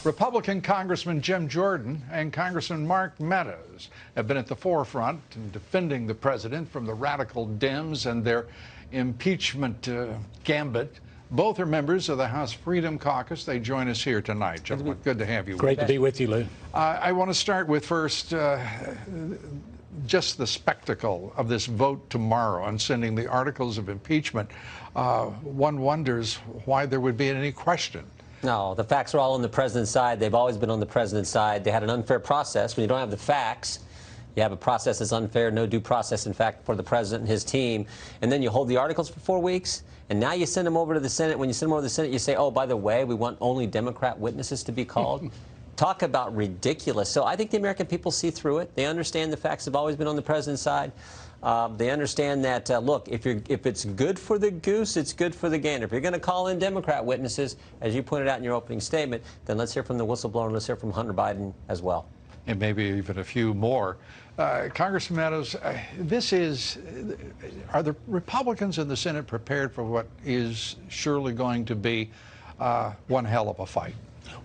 Republican Congressman Jim Jordan and Congressman Mark Meadows have been at the forefront in defending the president from the radical Dems and their impeachment gambit. Both are members of the House Freedom Caucus. They join us here tonight. Gentlemen, good to have you. Great to be with you, Lou. I want to start with first just the spectacle of this vote tomorrow on sending the articles of impeachment. One wonders why there would be any question. No, the facts are all on the president's side. They've always been on the president's side. They had an unfair process. When you don't have the facts, you have a process that's unfair, no due process, in fact, for the president and his team. And then you hold the articles for 4 weeks, and now you send them over to the Senate. When you send them over to the Senate, you say, oh, by the way, we want only Democrat witnesses to be called. Talk about ridiculous. So I think the American people see through it. They understand the facts have always been on the president's side. They understand that, look, if it's good for the goose, it's good for the gander. If you're going to call in Democrat witnesses, as you pointed out in your opening statement, then let's hear from the whistleblower and let's hear from Hunter Biden as well. And maybe even a few more. Congressman Meadows, are the Republicans in the Senate prepared for what is surely going to be one hell of a fight?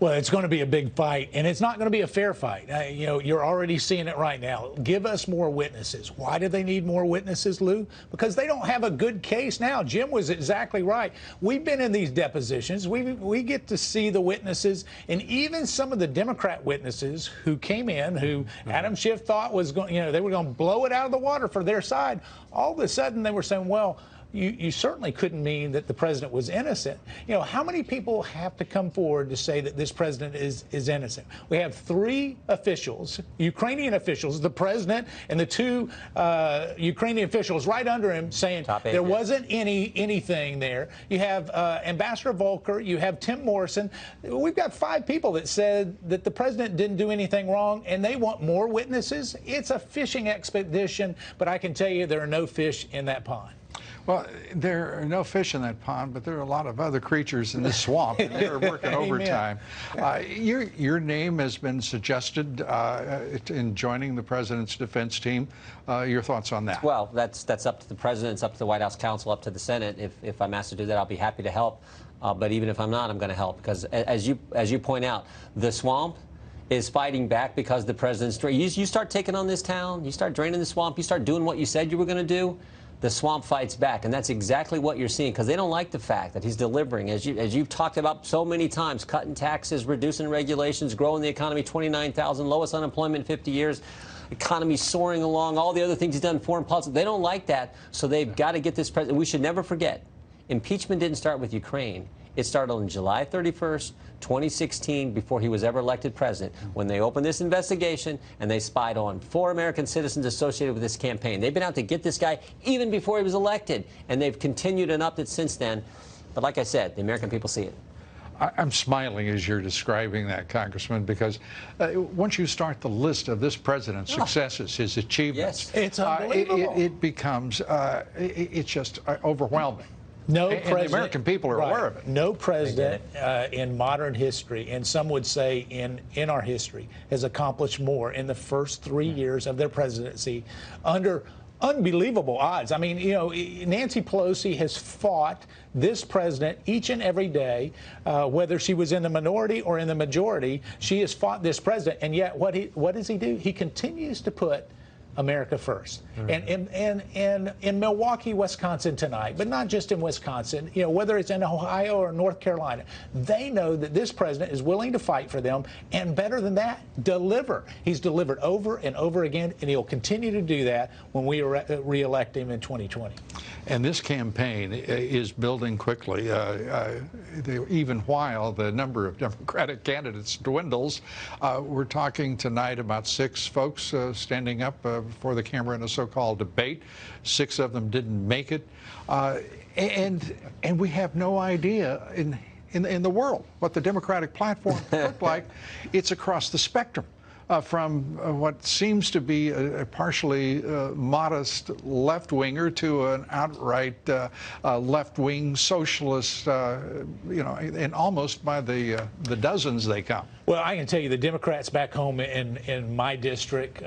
Well, it's going to be a big fight, and it's not going to be a fair fight. You know, you're already seeing it right now. Give us more witnesses. Why do they need more witnesses, Lou? Because they don't have a good case now. Jim was exactly right. We've been in these depositions. We get to see the witnesses, and even some of the Democrat witnesses who came in, who Adam Schiff thought was going, you know, they were going to blow it out of the water for their side. All of a sudden, they were saying, well, you certainly couldn't mean that the president was innocent. You know, how many people have to come forward to say that this president is innocent? We have 3 officials, Ukrainian officials, the president and the 2 Ukrainian officials right under him saying there wasn't anything there. You have Ambassador Volker, you have Tim Morrison. We've got 5 people that said that the president didn't do anything wrong, and they want more witnesses. It's a fishing expedition, but I can tell you there are no fish in that pond. Well, there are no fish in that pond, but there are a lot of other creatures in this swamp, and they're working overtime. Your name has been suggested in joining the president's defense team. Your thoughts on that? Well, that's up to the president, it's up to the White House counsel, up to the Senate. If I'm asked to do that, I'll be happy to help. But even if I'm not, I'm going to help, because as you point out, the swamp is fighting back because the president's. You start taking on this town, you start draining the swamp, you start doing what you said you were going to do. The swamp fights back, and that's exactly what you're seeing, because they don't like the fact that he's delivering, as you've talked about so many times, cutting taxes, reducing regulations, growing the economy, 29,000, lowest unemployment in 50 years, economy soaring along, all the other things he's done, foreign policy. They don't like that, so they've got to get this president. We should never forget, impeachment didn't start with Ukraine. It started on July 31st, 2016, before he was ever elected president, when they opened this investigation and they spied on 4 American citizens associated with this campaign. They've been out to get this guy even before he was elected, and they've continued and upped it since then. But like I said, the American people see it. I'm smiling as you're describing that, Congressman, because once you start the list of this president's successes, his achievements, it's unbelievable. It becomes it's just overwhelming. No president, and the American people are aware of it. No president in modern history, and some would say in our history, has accomplished more in the first 3 years of their presidency under unbelievable odds. I mean, you know, Nancy Pelosi has fought this president each and every day, whether she was in the minority or in the majority. She has fought this president, and yet what does he do? He continues to put America first. And in Milwaukee, Wisconsin tonight, but not just in Wisconsin, you know, whether it's in Ohio or North Carolina, they know that this president is willing to fight for them, and better than that, deliver. He's delivered over and over again, and he'll continue to do that when we re-elect him in 2020. And this campaign is building quickly, even while the number of Democratic candidates dwindles. We're talking tonight about 6 folks standing up before the camera in a so-called debate. 6 of them didn't make it, and we have no idea in the world what the Democratic platform looked like. It's across the spectrum. From what seems to be a partially modest left-winger to an outright left-wing socialist, you know, and almost by the dozens they come. Well, I can tell you the Democrats back home in my district,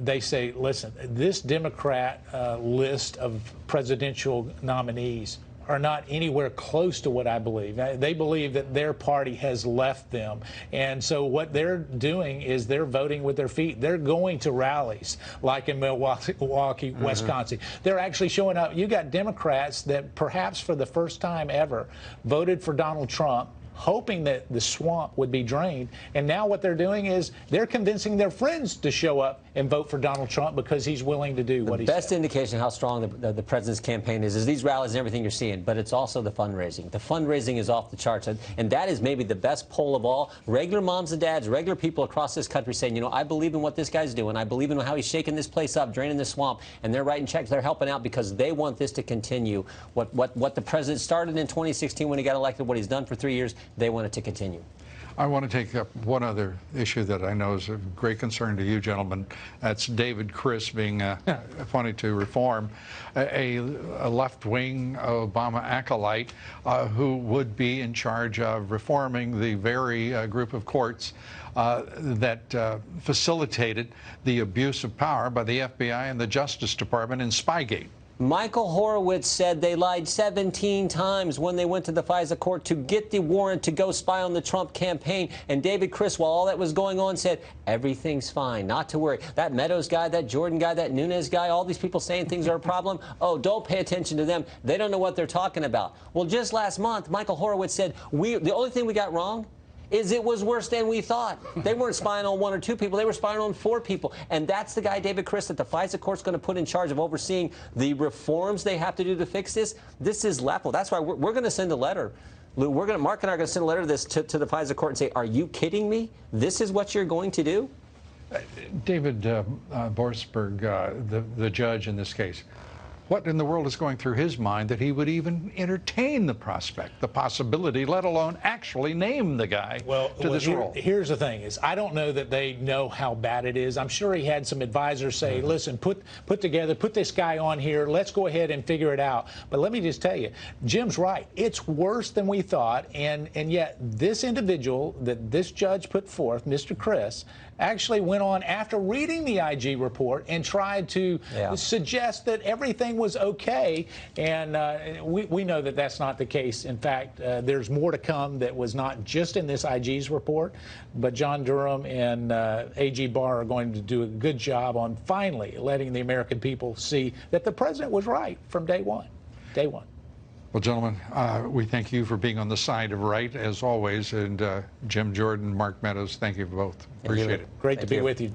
they say, listen, this Democrat list of presidential nominees are not anywhere close to what I believe. They believe that their party has left them. And so what they're doing is they're voting with their feet. They're going to rallies like in Milwaukee, Wisconsin. They're actually showing up. You got Democrats that perhaps for the first time ever voted for Donald Trump, hoping that the swamp would be drained. And now what they're doing is they're convincing their friends to show up and vote for Donald Trump because he's willing to do what he said. The best indication of how strong the president's campaign is these rallies and everything you're seeing, but it's also the fundraising. The fundraising is off the charts, and that is maybe the best poll of all. Regular moms and dads, regular people across this country saying, you know, I believe in what this guy's doing. I believe in how he's shaking this place up, draining the swamp, and they're writing checks. They're helping out because they want this to continue. What the president started in 2016 when he got elected, what he's done for 3 years, they want it to continue. I want to take up one other issue that I know is of great concern to you gentlemen. That's David Chris being appointed to reform, a left-wing Obama acolyte who would be in charge of reforming the very group of courts that facilitated the abuse of power by the FBI and the Justice Department in Spygate. Michael Horowitz said they lied 17 times when they went to the FISA court to get the warrant to go spy on the Trump campaign. And David Chris, while all that was going on, said everything's fine, not to worry. That Meadows guy, that Jordan guy, that Nunes guy, all these people saying things are a problem. Oh, don't pay attention to them. They don't know what they're talking about. Well, just last month, Michael Horowitz said the only thing we got wrong is it was worse than we thought. They weren't spying on 1 or 2 people. They were spying on 4 people. And that's the guy, David Chris, that the FISA court's going to put in charge of overseeing the reforms they have to do to fix this. This is level. That's why we're going to send a letter. Lou, Mark and I are going to send a letter to this to the FISA court and say, are you kidding me? This is what you're going to do? David Borsberg, the judge in this case, what in the world is going through his mind that he would even entertain the prospect, the possibility, let alone actually name the guy to this role? Here's the thing: is I don't know that they know how bad it is. I'm sure he had some advisors say, "Listen, put this guy on here. Let's go ahead and figure it out." But let me just tell you, Jim's right. It's worse than we thought, and yet this individual that this judge put forth, Mr. Chris, actually went on after reading the IG report and tried to suggest that everything was okay, and we know that that's not the case. In fact, there's more to come that was not just in this IG's report, but John Durham and AG Barr are going to do a good job on finally letting the American people see that the president was right from day one. Day one. Well, gentlemen, we thank you for being on the side of right, as always, and Jim Jordan, Mark Meadows, thank you both. Appreciate it. Great to be with you.